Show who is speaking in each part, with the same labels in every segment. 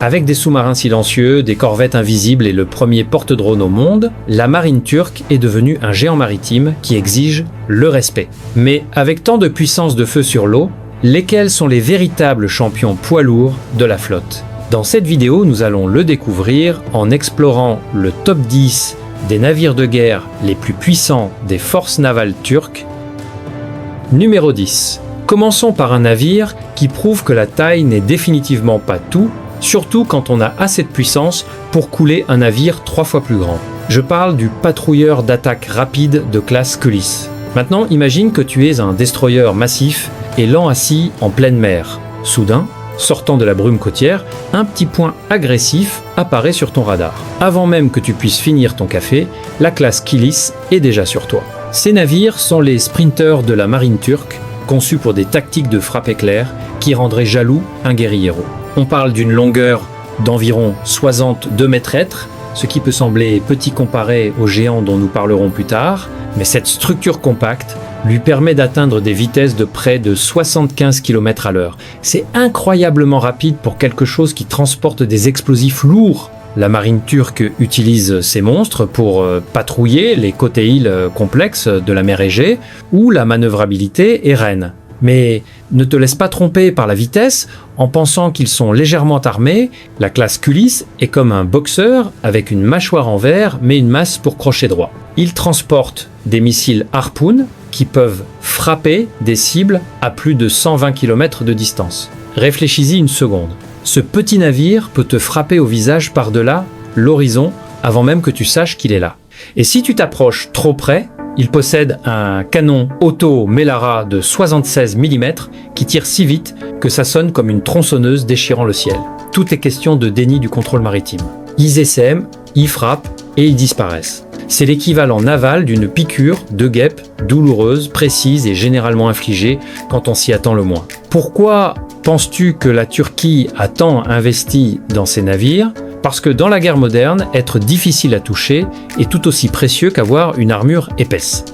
Speaker 1: Avec des sous-marins silencieux, des corvettes invisibles et le premier porte-drone au monde, la marine turque est devenue un géant maritime qui exige le respect. Mais avec tant de puissance de feu sur l'eau, lesquels sont les véritables champions poids lourds de la flotte? Dans cette vidéo, nous allons le découvrir en explorant le top 10 des navires de guerre les plus puissants des forces navales turques. Numéro 10. Commençons par un navire qui prouve que la taille n'est définitivement pas tout, surtout quand on a assez de puissance pour couler un navire 3 fois plus grand. Je parle du patrouilleur d'attaque rapide de classe Kulis. Maintenant, imagine que tu es un destroyer massif et lent assis en pleine mer. Soudain, sortant de la brume côtière, un petit point agressif apparaît sur ton radar. Avant même que tu puisses finir ton café, la classe Kilis est déjà sur toi. Ces navires sont les sprinters de la marine turque, conçus pour des tactiques de frappe éclair qui rendraient jaloux un guérillero. On parle d'une longueur d'environ 62 mètres, ce qui peut sembler petit comparé aux géants dont nous parlerons plus tard, mais cette structure compacte lui permet d'atteindre des vitesses de près de 75 km/h. C'est incroyablement rapide pour quelque chose qui transporte des explosifs lourds. La marine turque utilise ces monstres pour patrouiller les côtés-îles complexes de la mer Égée, où la manœuvrabilité est reine. Mais ne te laisse pas tromper par la vitesse en pensant qu'ils sont légèrement armés. La classe Kulis est comme un boxeur avec une mâchoire en verre mais une masse pour crochet droit. Ils transportent des missiles Harpoon qui peuvent frapper des cibles à plus de 120 km de distance. Réfléchis-y une seconde. Ce petit navire peut te frapper au visage par-delà l'horizon avant même que tu saches qu'il est là. Et si tu t'approches trop près, il possède un canon auto Melara de 76 mm qui tire si vite que ça sonne comme une tronçonneuse déchirant le ciel. Tout est question de déni du contrôle maritime. Ils essaiment, ils frappent et ils disparaissent. C'est l'équivalent naval d'une piqûre de guêpe douloureuse, précise et généralement infligée quand on s'y attend le moins. Pourquoi penses-tu que la Turquie a tant investi dans ces navires ? Parce que dans la guerre moderne, être difficile à toucher est tout aussi précieux qu'avoir une armure épaisse.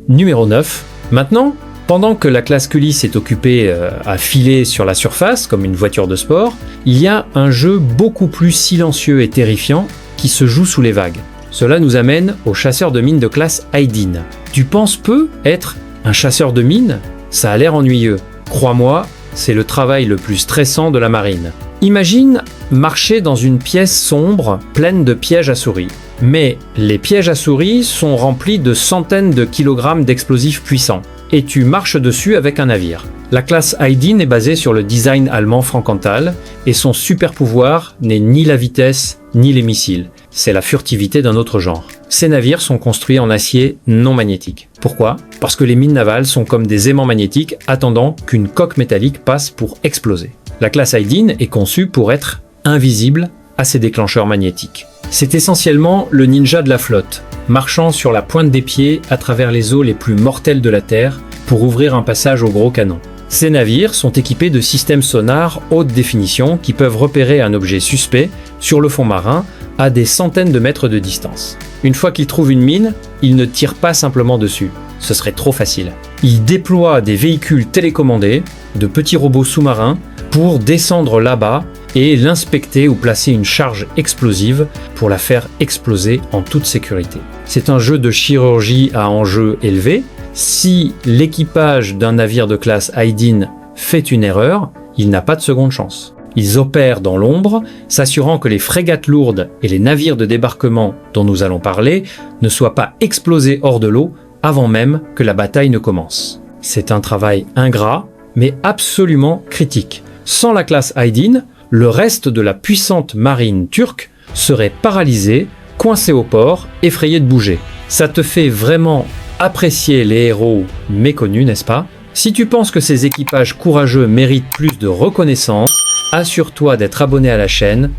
Speaker 1: Numéro 9. Maintenant, pendant que la classe Kulis est occupée à filer sur la surface comme une voiture de sport, il y a un jeu beaucoup plus silencieux et terrifiant qui se joue sous les vagues. Cela nous amène au chasseur de mines de classe Aydin. Tu penses peu être un chasseur de mines ? Ça a l'air ennuyeux. Crois-moi, c'est le travail le plus stressant de la marine. Imagine marcher dans une pièce sombre pleine de pièges à souris. Mais les pièges à souris sont remplis de centaines de kilogrammes d'explosifs puissants. Et tu marches dessus avec un navire. La classe Aydin est basée sur le design allemand Frankenthal et son super pouvoir n'est ni la vitesse ni les missiles. C'est la furtivité d'un autre genre. Ces navires sont construits en acier non magnétique. Pourquoi ? Parce que les mines navales sont comme des aimants magnétiques attendant qu'une coque métallique passe pour exploser. La classe Aydin est conçue pour être invisible à ces déclencheurs magnétiques. C'est essentiellement le ninja de la flotte, marchant sur la pointe des pieds à travers les eaux les plus mortelles de la Terre pour ouvrir un passage aux gros canons. Ces navires sont équipés de systèmes sonars haute définition qui peuvent repérer un objet suspect sur le fond marin à des centaines de mètres de distance. Une fois qu'ils trouvent une mine, ils ne tirent pas simplement dessus. Ce serait trop facile. Ils déploient des véhicules télécommandés, de petits robots sous-marins, pour descendre là-bas et l'inspecter ou placer une charge explosive pour la faire exploser en toute sécurité. C'est un jeu de chirurgie à enjeu élevé. Si l'équipage d'un navire de classe Aydin fait une erreur, il n'a pas de seconde chance. Ils opèrent dans l'ombre, s'assurant que les frégates lourdes et les navires de débarquement dont nous allons parler ne soient pas explosés hors de l'eau avant même que la bataille ne commence. C'est un travail ingrat, mais absolument critique. Sans la classe Aydin, le reste de la puissante marine turque serait paralysé, coincé au port, effrayé de bouger. Ça te fait vraiment apprécier les héros méconnus, n'est-ce pas ? Si tu penses que ces équipages courageux méritent plus de reconnaissance, assure-toi d'être abonné à la chaîne.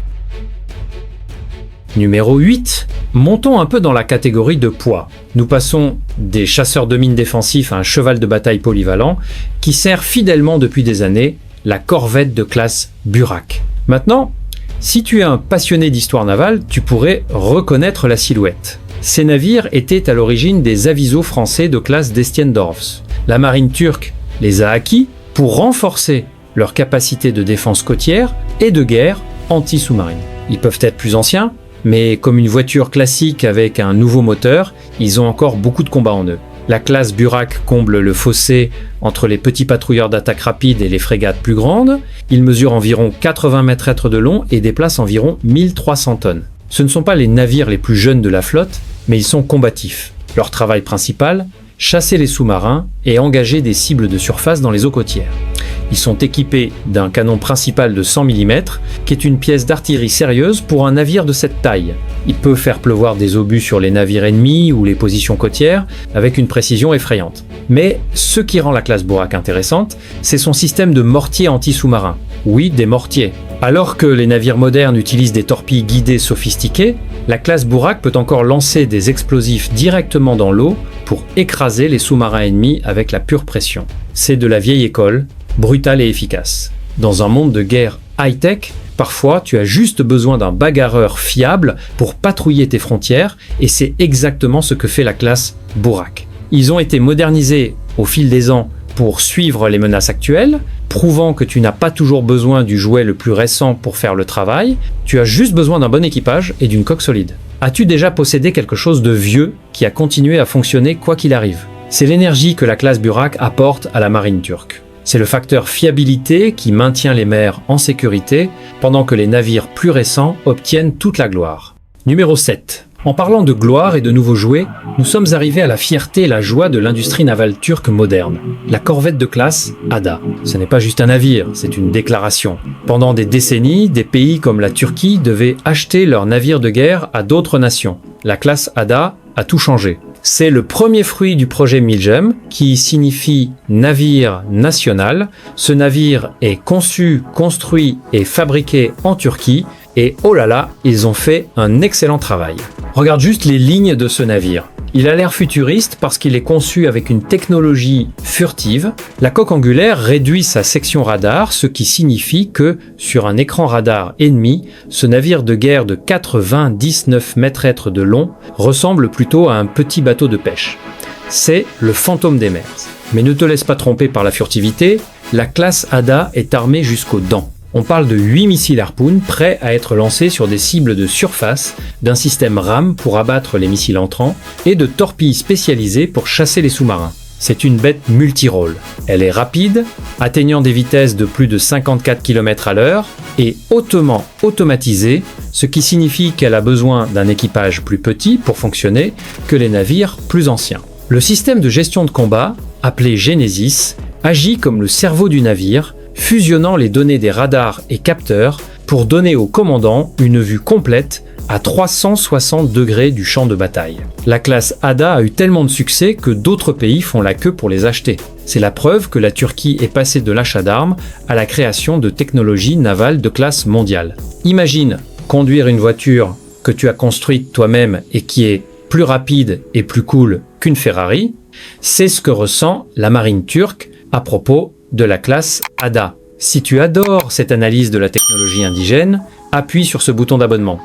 Speaker 1: Numéro 8. Montons un peu dans la catégorie de poids. Nous passons des chasseurs de mines défensifs à un cheval de bataille polyvalent qui sert fidèlement depuis des années la corvette de classe Burak. Maintenant, si tu es un passionné d'histoire navale, tu pourrais reconnaître la silhouette. Ces navires étaient à l'origine des avisos français de classe Destiendorfs. La marine turque les a acquis pour renforcer leur capacité de défense côtière et de guerre anti-sous-marine. Ils peuvent être plus anciens, mais comme une voiture classique avec un nouveau moteur, ils ont encore beaucoup de combats en eux. La classe Burak comble le fossé entre les petits patrouilleurs d'attaque rapide et les frégates plus grandes. Ils mesurent environ 80 mètres de long et déplacent environ 1300 tonnes. Ce ne sont pas les navires les plus jeunes de la flotte, mais ils sont combatifs. Leur travail principal, chasser les sous-marins et engager des cibles de surface dans les eaux côtières. Ils sont équipés d'un canon principal de 100 mm, qui est une pièce d'artillerie sérieuse pour un navire de cette taille. Il peut faire pleuvoir des obus sur les navires ennemis ou les positions côtières avec une précision effrayante. Mais ce qui rend la classe Burak intéressante, c'est son système de mortiers anti-sous-marins. Oui, des mortiers. Alors que les navires modernes utilisent des torpilles guidées sophistiquées, la classe Burak peut encore lancer des explosifs directement dans l'eau pour écraser les sous-marins ennemis avec la pure pression. C'est de la vieille école, brutale et efficace. Dans un monde de guerre high-tech, parfois tu as juste besoin d'un bagarreur fiable pour patrouiller tes frontières, et c'est exactement ce que fait la classe Burak. Ils ont été modernisés au fil des ans pour suivre les menaces actuelles, prouvant que tu n'as pas toujours besoin du jouet le plus récent pour faire le travail, tu as juste besoin d'un bon équipage et d'une coque solide. As-tu déjà possédé quelque chose de vieux qui a continué à fonctionner quoi qu'il arrive? C'est l'énergie que la classe Burak apporte à la marine turque. C'est le facteur fiabilité qui maintient les mers en sécurité pendant que les navires plus récents obtiennent toute la gloire. Numéro 7. En parlant de gloire et de nouveaux jouets, nous sommes arrivés à la fierté et la joie de l'industrie navale turque moderne, la corvette de classe Ada. Ce n'est pas juste un navire, c'est une déclaration. Pendant des décennies, des pays comme la Turquie devaient acheter leurs navires de guerre à d'autres nations. La classe Ada a tout changé. C'est le premier fruit du projet Milgem, qui signifie navire national. Ce navire est conçu, construit et fabriqué en Turquie, et oh là là, ils ont fait un excellent travail. Regarde juste les lignes de ce navire. Il a l'air futuriste parce qu'il est conçu avec une technologie furtive. La coque angulaire réduit sa section radar, ce qui signifie que, sur un écran radar ennemi, ce navire de guerre de 99 mètres de long ressemble plutôt à un petit bateau de pêche. C'est le fantôme des mers. Mais ne te laisse pas tromper par la furtivité, la classe Ada est armée jusqu'aux dents. On parle de 8 missiles Harpoon prêts à être lancés sur des cibles de surface, d'un système RAM pour abattre les missiles entrants et de torpilles spécialisées pour chasser les sous-marins. C'est une bête multirôle. Elle est rapide, atteignant des vitesses de plus de 54 km/h et hautement automatisée, ce qui signifie qu'elle a besoin d'un équipage plus petit pour fonctionner que les navires plus anciens. Le système de gestion de combat, appelé Genesis, agit comme le cerveau du navire, fusionnant les données des radars et capteurs pour donner au commandant une vue complète à 360 degrés du champ de bataille. La classe Ada a eu tellement de succès que d'autres pays font la queue pour les acheter. C'est la preuve que la Turquie est passée de l'achat d'armes à la création de technologies navales de classe mondiale. Imagine conduire une voiture que tu as construite toi-même et qui est plus rapide et plus cool qu'une Ferrari. C'est ce que ressent la marine turque à propos de la classe Ada. Si tu adores cette analyse de la technologie indigène, appuie sur ce bouton d'abonnement.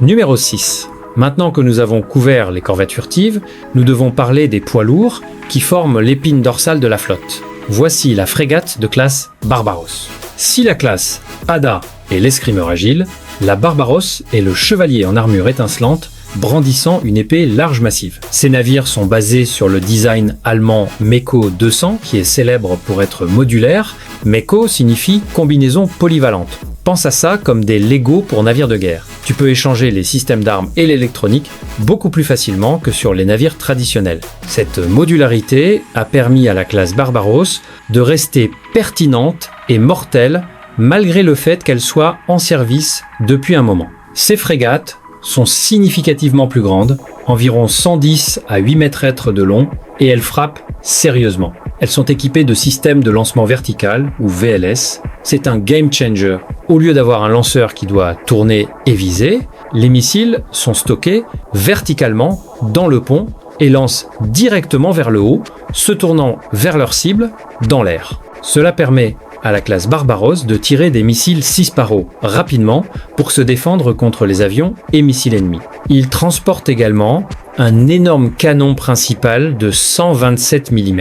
Speaker 1: Numéro 6. Maintenant que nous avons couvert les corvettes furtives, nous devons parler des poids lourds qui forment l'épine dorsale de la flotte. Voici la frégate de classe Barbaros. Si la classe Ada est l'escrimeur agile, la Barbaros est le chevalier en armure étincelante brandissant une épée large massive. Ces navires sont basés sur le design allemand Meko 200 qui est célèbre pour être modulaire. Meko signifie combinaison polyvalente. Pense à ça comme des Lego pour navires de guerre. Tu peux échanger les systèmes d'armes et l'électronique beaucoup plus facilement que sur les navires traditionnels. Cette modularité a permis à la classe Barbaros de rester pertinente et mortelle malgré le fait qu'elle soit en service depuis un moment. Ces frégates sont significativement plus grandes, environ 110 à 8 mètres de long, et elles frappent sérieusement. Elles sont équipées de systèmes de lancement vertical, ou VLS. C'est un game changer. Au lieu d'avoir un lanceur qui doit tourner et viser, les missiles sont stockés verticalement dans le pont et lancent directement vers le haut, se tournant vers leur cible dans l'air. Cela permet à la classe Barbaros de tirer des missiles 6 par eau rapidement pour se défendre contre les avions et missiles ennemis. Il transporte également un énorme canon principal de 127 mm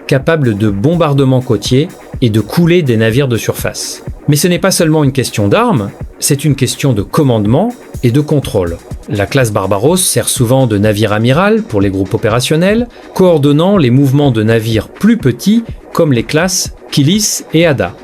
Speaker 1: capable de bombardement côtier et de couler des navires de surface. Mais ce n'est pas seulement une question d'armes, c'est une question de commandement et de contrôle. La classe Barbaros sert souvent de navire amiral pour les groupes opérationnels, coordonnant les mouvements de navires plus petits comme les classes Kilis et Ada.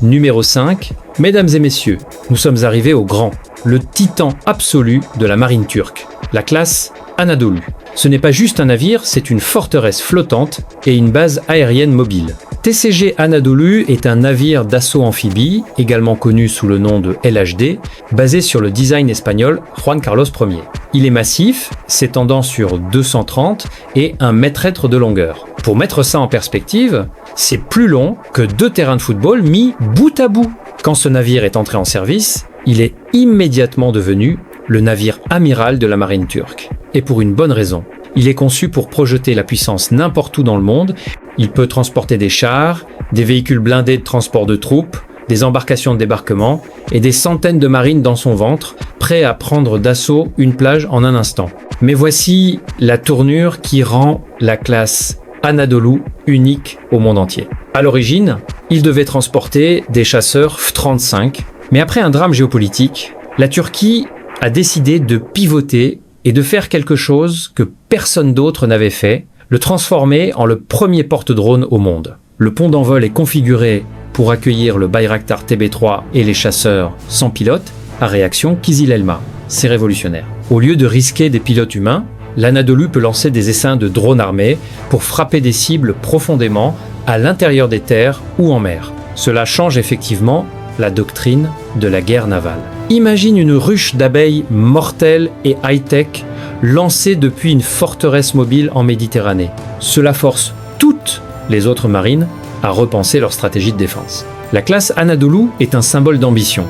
Speaker 1: Numéro 5. Mesdames et messieurs, nous sommes arrivés au grand, le titan absolu de la marine turque, la classe Anadolu. Ce n'est pas juste un navire, c'est une forteresse flottante et une base aérienne mobile. TCG Anadolu est un navire d'assaut amphibie, également connu sous le nom de LHD, basé sur le design espagnol Juan Carlos Ier. Il est massif, s'étendant sur 230 et 1 mètre de longueur. Pour mettre ça en perspective, c'est plus long que 2 terrains de football mis bout à bout. Quand ce navire est entré en service, il est immédiatement devenu le navire amiral de la marine turque. Et pour une bonne raison. Il est conçu pour projeter la puissance n'importe où dans le monde. Il peut transporter des chars, des véhicules blindés de transport de troupes, des embarcations de débarquement et des centaines de marines dans son ventre, prêts à prendre d'assaut une plage en un instant. Mais voici la tournure qui rend la classe Anadolu unique au monde entier. À l'origine, il devait transporter des chasseurs F-35, mais après un drame géopolitique, la Turquie a décidé de pivoter et de faire quelque chose que personne d'autre n'avait fait, le transformer en le premier porte-drone au monde. Le pont d'envol est configuré pour accueillir le Bayraktar TB3 et les chasseurs sans pilote à réaction Kizil Elma. C'est révolutionnaire. Au lieu de risquer des pilotes humains, l'Anadolu peut lancer des essaims de drones armés pour frapper des cibles profondément à l'intérieur des terres ou en mer. Cela change effectivement la doctrine de la guerre navale. Imagine une ruche d'abeilles mortelle et high-tech lancée depuis une forteresse mobile en Méditerranée. Cela force toutes les autres marines à repenser leur stratégie de défense. La classe Anadolu est un symbole d'ambition.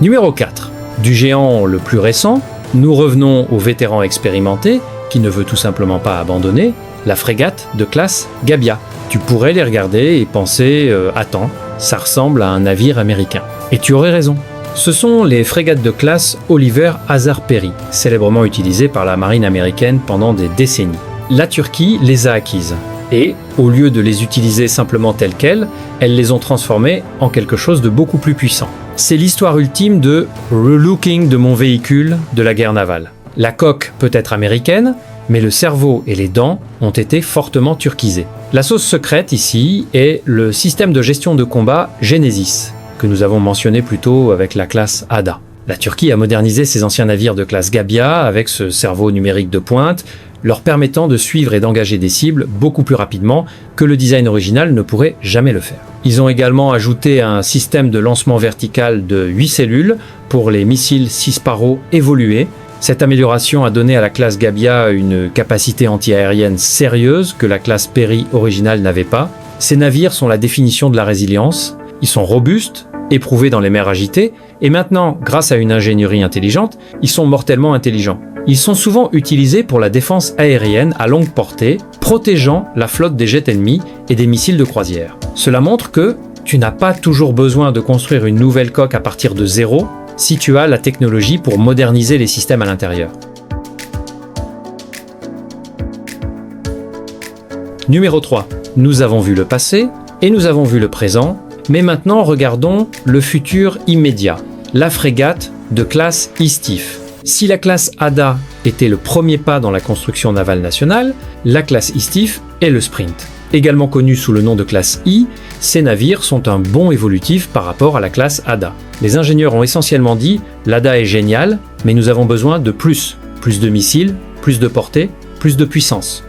Speaker 1: Numéro 4. Du géant le plus récent, nous revenons au vétéran expérimenté qui ne veut tout simplement pas abandonner, la frégate de classe Gabia. Tu pourrais les regarder et penser « Attends, ça ressemble à un navire américain ». Et tu aurais raison. Ce sont les frégates de classe Oliver Hazard Perry, célèbrement utilisées par la marine américaine pendant des décennies. La Turquie les a acquises. Et, au lieu de les utiliser simplement telles quelles, elles les ont transformées en quelque chose de beaucoup plus puissant. C'est l'histoire ultime de « relooking de mon véhicule de la guerre navale ». La coque peut être américaine, mais le cerveau et les dents ont été fortement turquisés. La sauce secrète ici est le système de gestion de combat Genesis, que nous avons mentionné plus tôt avec la classe Ada. La Turquie a modernisé ses anciens navires de classe Gabia avec ce cerveau numérique de pointe, leur permettant de suivre et d'engager des cibles beaucoup plus rapidement que le design original ne pourrait jamais le faire. Ils ont également ajouté un système de lancement vertical de 8 cellules pour les missiles Cisparo évolués. Cette amélioration a donné à la classe Gabia une capacité anti-aérienne sérieuse que la classe Perry originale n'avait pas. Ces navires sont la définition de la résilience. Ils sont robustes, éprouvés dans les mers agitées, et maintenant, grâce à une ingénierie intelligente, ils sont mortellement intelligents. Ils sont souvent utilisés pour la défense aérienne à longue portée, protégeant la flotte des jets ennemis et des missiles de croisière. Cela montre que tu n'as pas toujours besoin de construire une nouvelle coque à partir de zéro si tu as la technologie pour moderniser les systèmes à l'intérieur. Numéro 3. Nous avons vu le passé et nous avons vu le présent, mais maintenant regardons le futur immédiat, la frégate de classe Istif. Si la classe Ada était le premier pas dans la construction navale nationale, la classe Istif est le sprint. Également connue sous le nom de classe I, ces navires sont un bond évolutif par rapport à la classe Ada. Les ingénieurs ont essentiellement dit « l'Ada est génial, mais nous avons besoin de plus de missiles, plus de portée, plus de puissance ».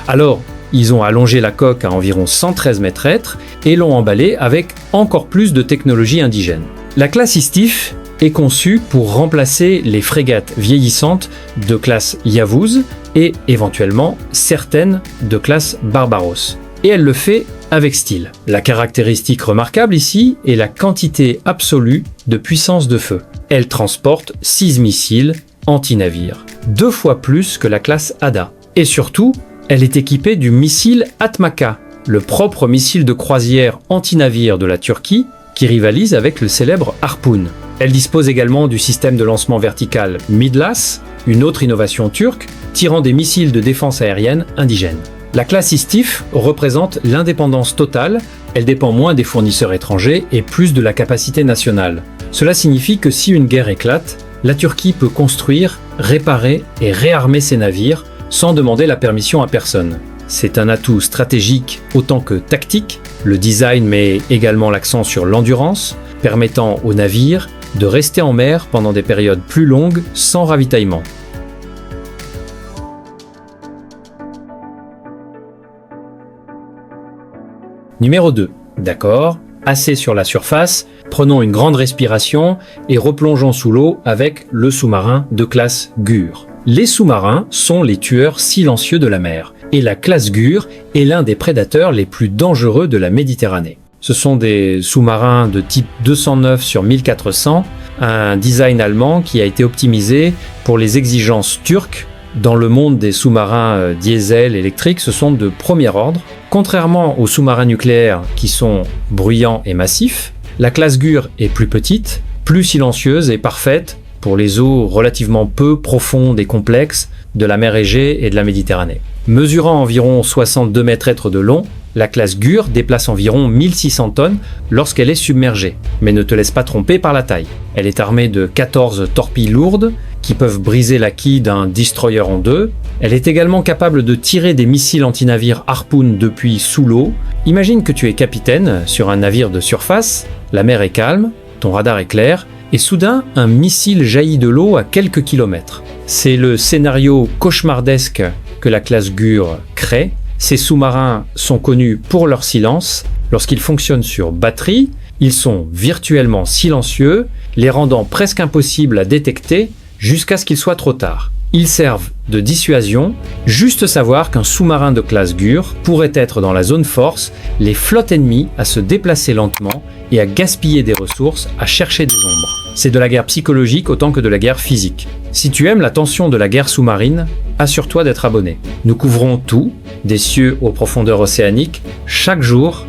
Speaker 1: Alors, ils ont allongé la coque à environ 113 mètres et l'ont emballée avec encore plus de technologie indigène. La classe Istif est conçue pour remplacer les frégates vieillissantes de classe Yavuz et éventuellement certaines de classe Barbaros. Et elle le fait avec style. La caractéristique remarquable ici est la quantité absolue de puissance de feu. Elle transporte 6 missiles anti-navires, 2 fois plus que la classe Ada. Et surtout, elle est équipée du missile Atmaka, le propre missile de croisière anti-navire de la Turquie, qui rivalise avec le célèbre Harpoon. Elle dispose également du système de lancement vertical Midlas, une autre innovation turque, tirant des missiles de défense aérienne indigènes. La classe Istif représente l'indépendance totale, elle dépend moins des fournisseurs étrangers et plus de la capacité nationale. Cela signifie que si une guerre éclate, la Turquie peut construire, réparer et réarmer ses navires sans demander la permission à personne. C'est un atout stratégique autant que tactique. Le design met également l'accent sur l'endurance, permettant aux navires de rester en mer pendant des périodes plus longues sans ravitaillement. Numéro 2. D'accord, assez sur la surface, prenons une grande respiration et replongeons sous l'eau avec le sous-marin de classe Gur. Les sous-marins sont les tueurs silencieux de la mer, et la classe Gur est l'un des prédateurs les plus dangereux de la Méditerranée. Ce sont des sous-marins de type 209 sur 1400, un design allemand qui a été optimisé pour les exigences turques. Dans le monde des sous-marins diesel électriques, ce sont de premier ordre. Contrairement aux sous-marins nucléaires qui sont bruyants et massifs, la classe Gur est plus petite, plus silencieuse et parfaite pour les eaux relativement peu profondes et complexes de la mer Égée et de la Méditerranée. Mesurant environ 62 mètres de long, la classe Gur déplace environ 1600 tonnes lorsqu'elle est submergée, mais ne te laisse pas tromper par la taille. Elle est armée de 14 torpilles lourdes qui peuvent briser la quille d'un destroyer en deux. Elle est également capable de tirer des missiles anti-navires Harpoon depuis sous l'eau. Imagine que tu es capitaine sur un navire de surface, la mer est calme, ton radar est clair, et soudain un missile jaillit de l'eau à quelques kilomètres. C'est le scénario cauchemardesque que la classe Gur crée. Ces sous-marins sont connus pour leur silence. Lorsqu'ils fonctionnent sur batterie, ils sont virtuellement silencieux, les rendant presque impossibles à détecter jusqu'à ce qu'il soit trop tard. Ils servent de dissuasion, juste savoir qu'un sous-marin de classe Gur pourrait être dans la zone force, les flottes ennemies à se déplacer lentement et à gaspiller des ressources, à chercher des ombres. C'est de la guerre psychologique autant que de la guerre physique. Si tu aimes la tension de la guerre sous-marine, assure-toi d'être abonné. Nous couvrons tout, des cieux aux profondeurs océaniques, chaque jour.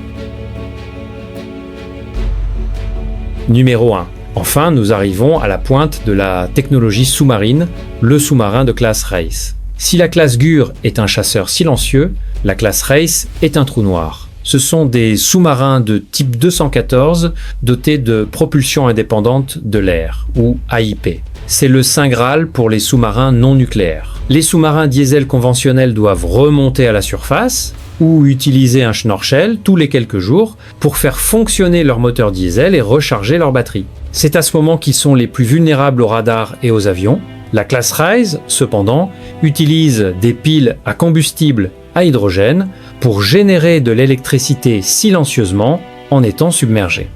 Speaker 1: Numéro 1. Enfin, nous arrivons à la pointe de la technologie sous-marine, le sous-marin de classe Race. Si la classe Gur est un chasseur silencieux, la classe Race est un trou noir. Ce sont des sous-marins de type 214 dotés de propulsion indépendante de l'air, ou AIP. C'est le saint graal pour les sous-marins non nucléaires. Les sous-marins diesel conventionnels doivent remonter à la surface ou utiliser un schnorchel tous les quelques jours pour faire fonctionner leur moteur diesel et recharger leur batterie. C'est à ce moment qu'ils sont les plus vulnérables aux radars et aux avions. La classe Rise, cependant, utilise des piles à combustible à hydrogène pour générer de l'électricité silencieusement en étant submergée.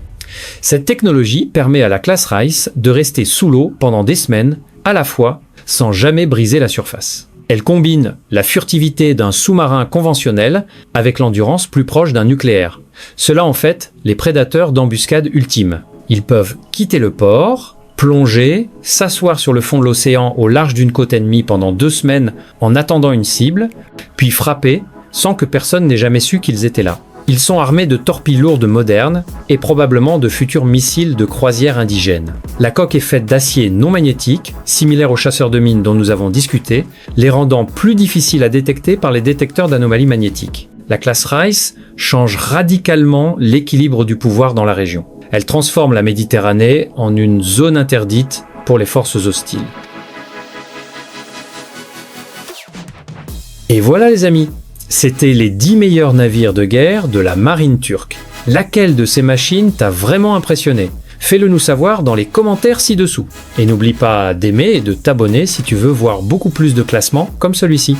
Speaker 1: Cette technologie permet à la classe Rice de rester sous l'eau pendant des semaines à la fois sans jamais briser la surface. Elle combine la furtivité d'un sous-marin conventionnel avec l'endurance plus proche d'un nucléaire. Cela en fait les prédateurs d'embuscade ultimes. Ils peuvent quitter le port, plonger, s'asseoir sur le fond de l'océan au large d'une côte ennemie pendant 2 semaines en attendant une cible, puis frapper sans que personne n'ait jamais su qu'ils étaient là. Ils sont armés de torpilles lourdes modernes et probablement de futurs missiles de croisière indigènes. La coque est faite d'acier non magnétique, similaire aux chasseurs de mines dont nous avons discuté, les rendant plus difficiles à détecter par les détecteurs d'anomalies magnétiques. La classe Rice change radicalement l'équilibre du pouvoir dans la région. Elle transforme la Méditerranée en une zone interdite pour les forces hostiles. Et voilà les amis, c'était les 10 meilleurs navires de guerre de la marine turque. Laquelle de ces machines t'a vraiment impressionné ? Fais-le nous savoir dans les commentaires ci-dessous. Et n'oublie pas d'aimer et de t'abonner si tu veux voir beaucoup plus de classements comme celui-ci.